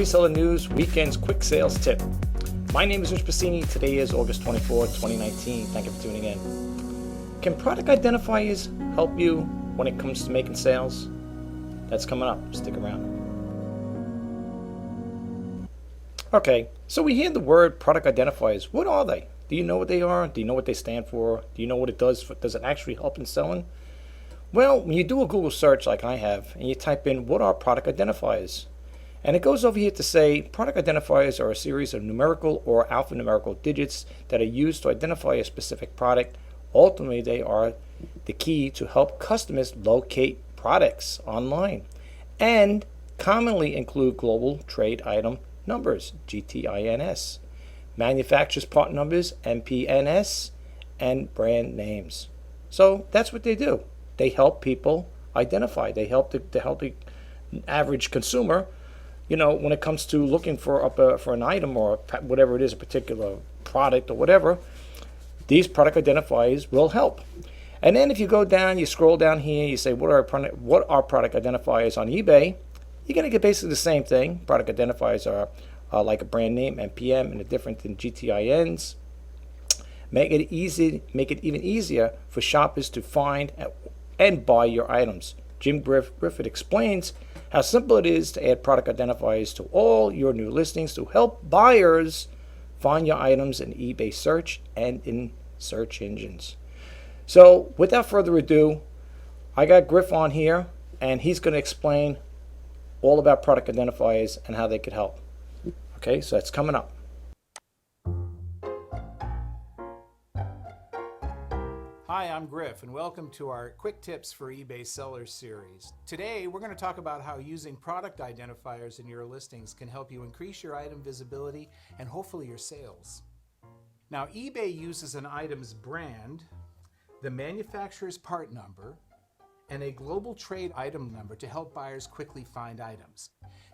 Reseller News Weekend's Quick Sales Tip. My name is Rich Pasini. Today is August 24, 2019. Thank you for tuning in. Can product identifiers help you when it comes to making sales? That's coming up. Stick around. Okay, so we hear the word product identifiers. What are they? Do you know what they are? Do you know what they stand for? Do you know what it does? Does it actually help in selling? Well, when you do a Google search like I have, and you type in what are product identifiers, and it goes over here to say product identifiers are a series of numerical or alphanumerical digits that are used to identify a specific product. Ultimately, they are the key to help customers locate products online and commonly include global trade item numbers, GTINs, manufacturer's part numbers, MPNs, and brand names. So that's what they do. They help people identify. They help the average consumer, when it comes to looking for an item or whatever it is, a particular product or whatever. These product identifiers will help. And then if you go down, you scroll down here, you say what are product identifiers on eBay, you're going to get basically the same thing. Product identifiers are like a brand name, MPM, and they're different than GTINs. Make it even easier for shoppers to find and buy your items. Jim Griffith explains how simple it is to add product identifiers to all your new listings to help buyers find your items in eBay search and in search engines. So without further ado, I got Griff on here, and he's going to explain all about product identifiers and how they could help. Okay, so that's coming up. Hi, I'm Griff, and welcome to our Quick Tips for eBay Sellers series. Today, we're going to talk about how using product identifiers in your listings can help you increase your item visibility and hopefully your sales. Now, eBay uses an item's brand, the manufacturer's part number, and a global trade item number to help buyers quickly find items.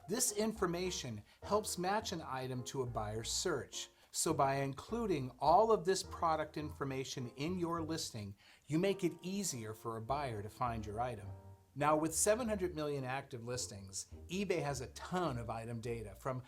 This information helps match an item to a buyer's search. So by including all of this product information in your listing, you make it easier for a buyer to find your item. Now, with 700 million active listings, eBay has a ton of item data from,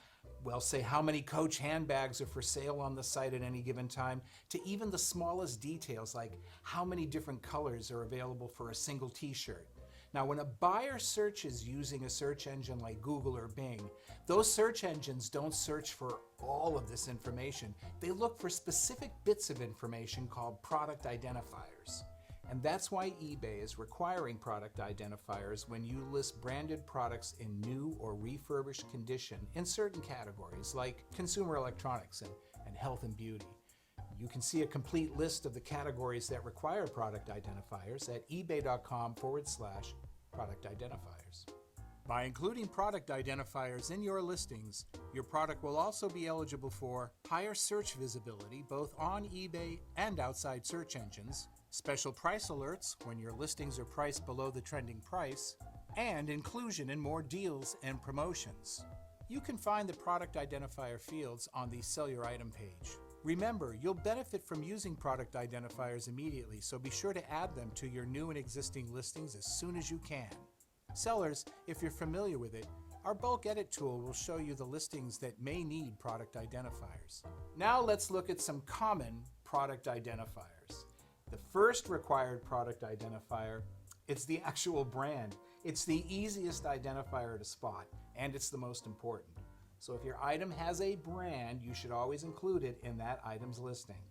say how many Coach handbags are for sale on the site at any given time, to even the smallest details like how many different colors are available for a single t-shirt. Now, when a buyer searches using a search engine like Google or Bing, those search engines don't search for all of this information. They look for specific bits of information called product identifiers. And that's why eBay is requiring product identifiers when you list branded products in new or refurbished condition in certain categories like consumer electronics and health and beauty. You can see a complete list of the categories that require product identifiers at ebay.com/product identifiers. By including product identifiers in your listings, your product will also be eligible for higher search visibility both on eBay and outside search engines, special price alerts when your listings are priced below the trending price, and inclusion in more deals and promotions. You can find the product identifier fields on the Sell Your Item page. Remember, you'll benefit from using product identifiers immediately, so be sure to add them to your new and existing listings as soon as you can. Sellers, if you're familiar with it, our bulk edit tool will show you the listings that may need product identifiers. Now let's look at some common product identifiers. The first required product identifier, it's the actual brand. It's the easiest identifier to spot, and it's the most important. So if your item has a brand, you should always include it in that item's listing.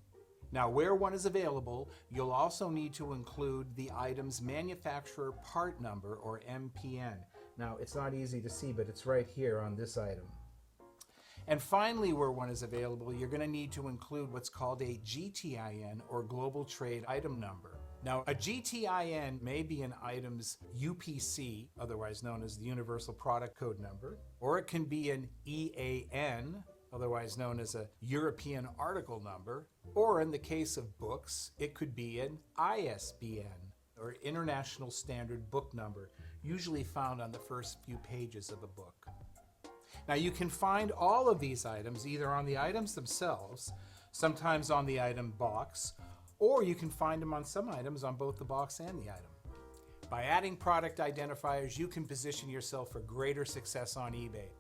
Now, where one is available, you'll also need to include the item's manufacturer part number, or MPN. Now, it's not easy to see, but it's right here on this item. And finally, where one is available, you're going to need to include what's called a GTIN, or global trade item number. Now, a GTIN may be an item's UPC, otherwise known as the Universal Product Code Number, or it can be an EAN, otherwise known as a European Article Number, or in the case of books, it could be an ISBN, or International Standard Book Number, usually found on the first few pages of a book. Now, you can find all of these items either on the items themselves, sometimes on the item box, or you can find them on some items on both the box and the item. By adding product identifiers, you can position yourself for greater success on eBay.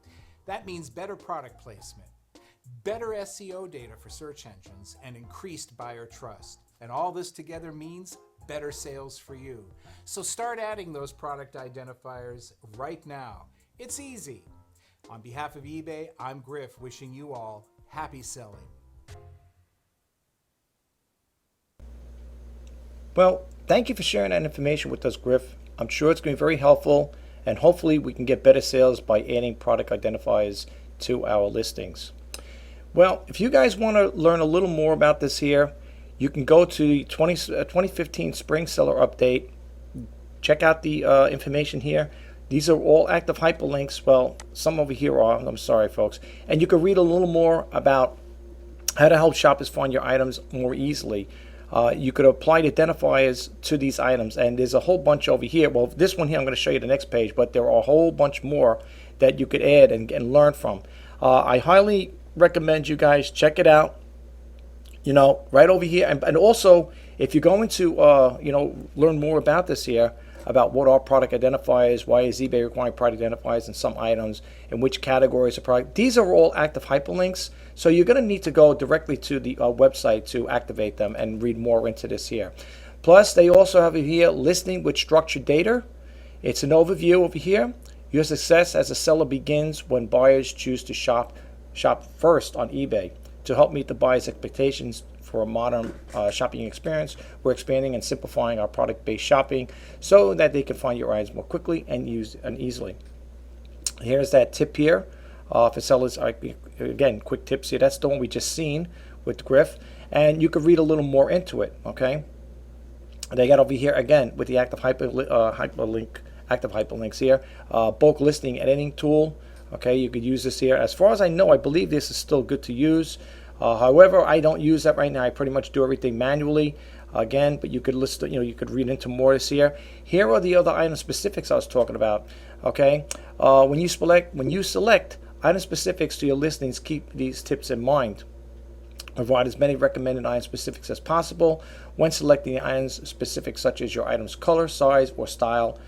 That means better product placement, better SEO data for search engines, and increased buyer trust. And all this together means better sales for you. So start adding those product identifiers right now. It's easy. On behalf of eBay, I'm Griff, wishing you all happy selling. Well, thank you for sharing that information with us, Griff. I'm sure it's going to be very helpful, and hopefully we can get better sales by adding product identifiers to our listings. Well, if you guys want to learn a little more about this here, you can go to the 2015 Spring Seller Update. Check out the information here. These are all active hyperlinks. Well, some over here are. I'm sorry, folks. And you can read a little more about how to help shoppers find your items more easily. You could apply the identifiers to these items, and there's a whole bunch over here. Well, this one here, I'm going to show you the next page, but there are a whole bunch more that you could add and learn from. I highly recommend you guys check it out. You know, right over here, and also if you're going to learn more about this here, about what are product identifiers, why is eBay requiring product identifiers in some items, and which categories of product. These are all active hyperlinks, so you're going to need to go directly to the website to activate them and read more into this here. Plus, they also have here listing with structured data. It's an overview over here. Your success as a seller begins when buyers choose to shop first on eBay. To help meet the buyer's expectations for a modern shopping experience, we're expanding and simplifying our product-based shopping so that they can find your items more quickly and easily. Here's that tip here for sellers. Again, quick tips here. That's the one we just seen with Griff, and you could read a little more into it. Okay. They got over here again with the active hyperlinks here. Bulk listing editing tool. Okay, you could use this here. As far as I know, I believe this is still good to use. However, I don't use that right now. I pretty much do everything manually. Again, but you could list, you could read into more of this here. Here are the other item specifics I was talking about. Okay, when you select item specifics to your listings, keep these tips in mind. Provide as many recommended item specifics as possible when selecting the items specifics, such as your item's color, size, or style.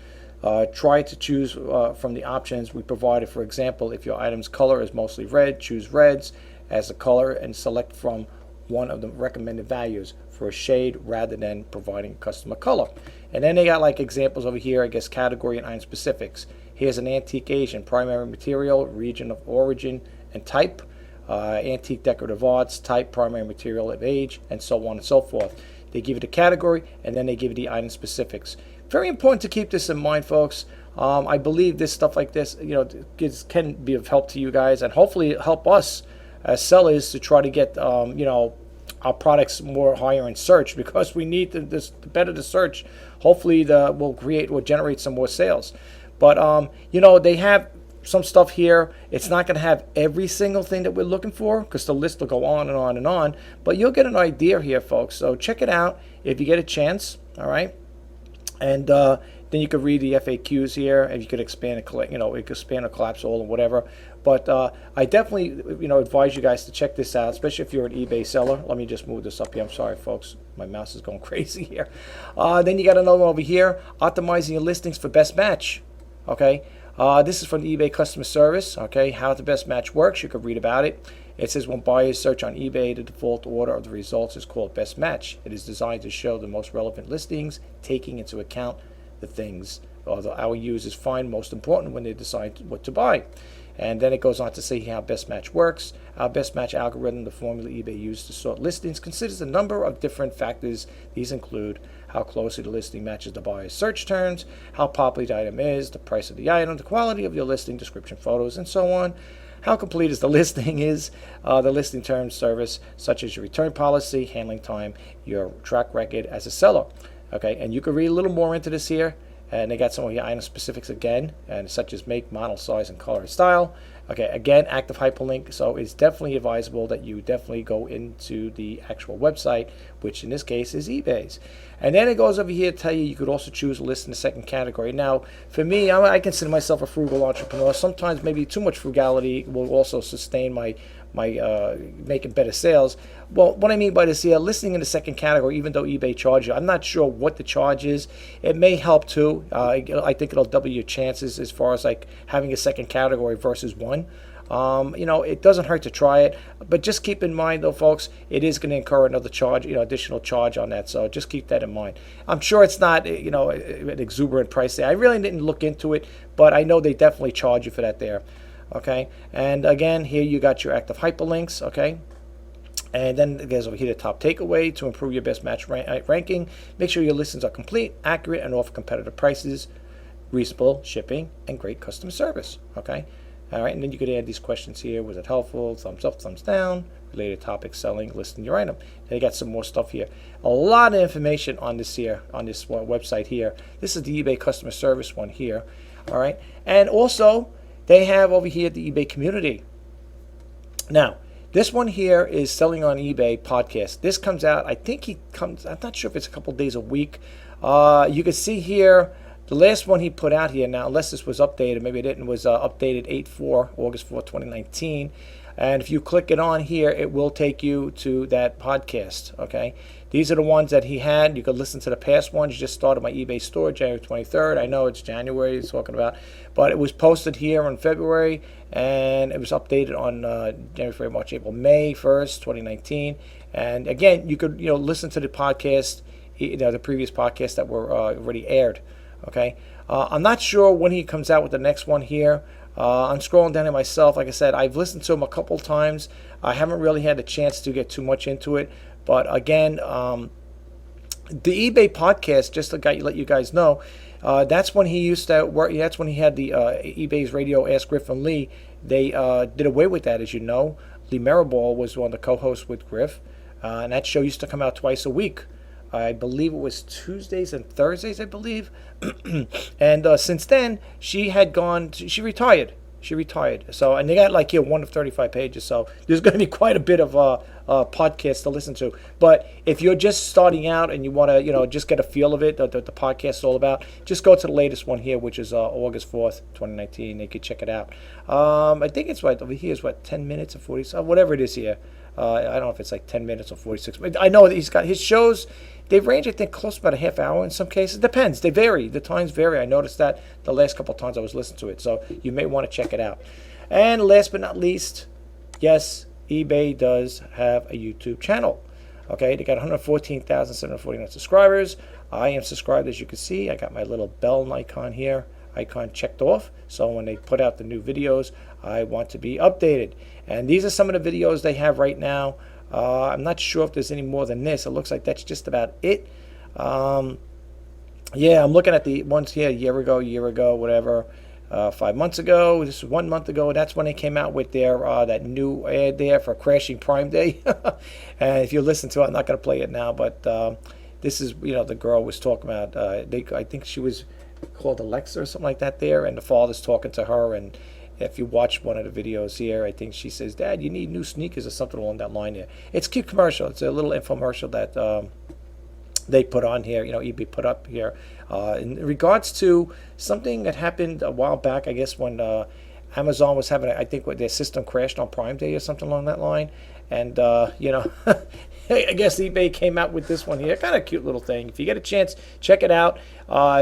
Try to choose from the options we provided. For example, if your item's color is mostly red, choose reds as the color and select from one of the recommended values for a shade rather than providing customer color. And then they got like examples over here, I guess, category and item specifics. Here's an antique Asian, primary material, region of origin and type, antique decorative arts, type, primary material of age, and so on and so forth. They give you the category and then they give you the item specifics. Very important to keep this in mind, folks. I believe this stuff like this, can be of help to you guys, and hopefully help us as sellers to try to get, our products more higher in search, because we need the better the search. Hopefully, will generate some more sales. But they have some stuff here. It's not going to have every single thing that we're looking for, because the list will go on and on and on. But you'll get an idea here, folks. So check it out if you get a chance. All right. And then you could read the FAQs here, and you could expand and expand or collapse all or whatever. But I definitely advise you guys to check this out, especially if you're an eBay seller. Let me just move this up here. I'm sorry, folks. My mouse is going crazy here. Then you got another one over here, optimizing your listings for best match. Okay. This is from the eBay customer service. Okay, how the best match works. You could read about it. It says when buyers search on eBay, the default order of the results is called best match. It is designed to show the most relevant listings, taking into account the things our users find most important when they decide what to buy. And then it goes on to say how best match works. Our best match algorithm, the formula eBay used to sort listings, considers a number of different factors. These include how closely the listing matches the buyer's search terms, how popular the item is, the price of the item, the quality of your listing, description, photos, and so on. How complete is the listing is, the listing terms, service, such as your return policy, handling time, your track record as a seller. Okay, and you can read a little more into this here. And they got some of your item specifics again, and such as make, model, size, and color and style. Okay, again, active hyperlink. So it's definitely advisable that you definitely go into the actual website, which in this case is eBay's. And then it goes over here to tell you could also choose a list in the second category. Now, for me, I consider myself a frugal entrepreneur. Sometimes maybe too much frugality will also sustain my making better sales. Well, what I mean by this here, listing in the second category, even though eBay charges you, I'm not sure what the charge is. It may help too. I think it'll double your chances as far as like having a second category versus one. It doesn't hurt to try it, but just keep in mind though, folks, it is going to incur another charge, additional charge on that. So just keep that in mind. I'm sure it's not, an exuberant price there. I really didn't look into it, but I know they definitely charge you for that there. Okay. And again, here you got your active hyperlinks. Okay. And then there's over here the top takeaway to improve your best match ranking. Make sure your listings are complete, accurate, and offer competitive prices, reasonable shipping, and great customer service. Okay. All right. And then you could add these questions here. Was it helpful? Thumbs up, thumbs down. Related topics, selling, listing your item. Then you got some more stuff here. A lot of information on this here, on this website here. This is the eBay customer service one here. All right. And also, they have over here the eBay community. Now, this one here is Selling on eBay podcast. This comes out, I'm not sure if it's a couple days a week. You can see here, the last one he put out here now, unless this was updated, maybe it didn't, was updated August 4, 2019. And if you click it on here, it will take you to that podcast, okay? These are the ones that he had. You could listen to the past ones. You just started my eBay store, January 23rd. I know it's January he's talking about, but it was posted here in February, and it was updated on January, February, March, April, May 1st, 2019. And again, you could listen to the podcast, the previous podcasts that were already aired, okay? I'm not sure when he comes out with the next one here. I'm scrolling down it myself. Like I said, I've listened to him a couple times. I haven't really had a chance to get too much into it. But again, the eBay podcast, just to let you guys know, that's when he used to work. That's when he had the eBay's Radio Ask Griff and Lee. They did away with that, as you know. Lee Maribal was one of the co-hosts with Griff. And that show used to come out twice a week. I believe it was Tuesdays and Thursdays, I believe. And since then, she retired. She retired. So, and they got like here 1 of 35 pages. So there's going to be quite a bit of podcasts to listen to. But if you're just starting out and you want to, just get a feel of it, the podcast is all about, just go to the latest one here, which is August 4th, 2019. You can check it out. I think it's over here is 10 minutes or 40, whatever it is here. I don't know if it's like 10 minutes or 46. But I know that he's got his shows. They range, I think, close to about a half hour in some cases. Depends. They vary. The times vary. I noticed that the last couple of times I was listening to it. So you may want to check it out. And last but not least, yes, eBay does have a YouTube channel. Okay, they got 114,749 subscribers. I am subscribed, as you can see. I got my little bell icon checked off. So when they put out the new videos, I want to be updated. And these are some of the videos they have right now. I'm not sure if there's any more than this. It looks like that's just about it. Yeah, I'm looking at the ones here a year ago, whatever. 5 months ago, this was 1 month ago. That's when they came out with their that new ad there for Crashing Prime Day. And if you listen to it, I'm not going to play it now, but this is, the girl was talking about, I think she was called Alexa or something like that there, and the father's talking to her, and if you watch one of the videos here, I think she says, "Dad, you need new sneakers," or something along that line there. It's a cute commercial. It's a little infomercial that they put on here, eBay put up here. In regards to something that happened a while back, I guess when Amazon was having, I think their system crashed on Prime Day or something along that line. And, I guess eBay came out with this one here. Kind of cute little thing. If you get a chance, check it out.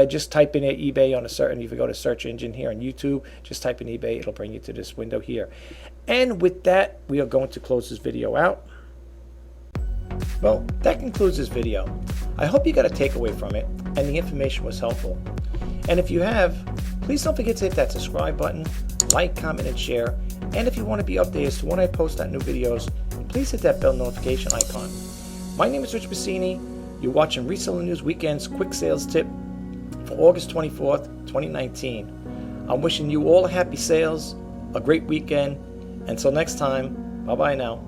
Just type in eBay on if you go to search engine here on YouTube, just type in eBay. It'll bring you to this window here. And with that, we are going to close this video out. Well, that concludes this video. I hope you got a takeaway from it and the information was helpful. And if you have, please don't forget to hit that subscribe button, like, comment, and share. And if you want to be updated as to when I post out new videos, please hit that bell notification icon. My name is Rich Pasini. You're watching Reseller News Weekend's Quick Sales Tip for August 24th, 2019. I'm wishing you all happy sales, a great weekend. Until next time, bye-bye now.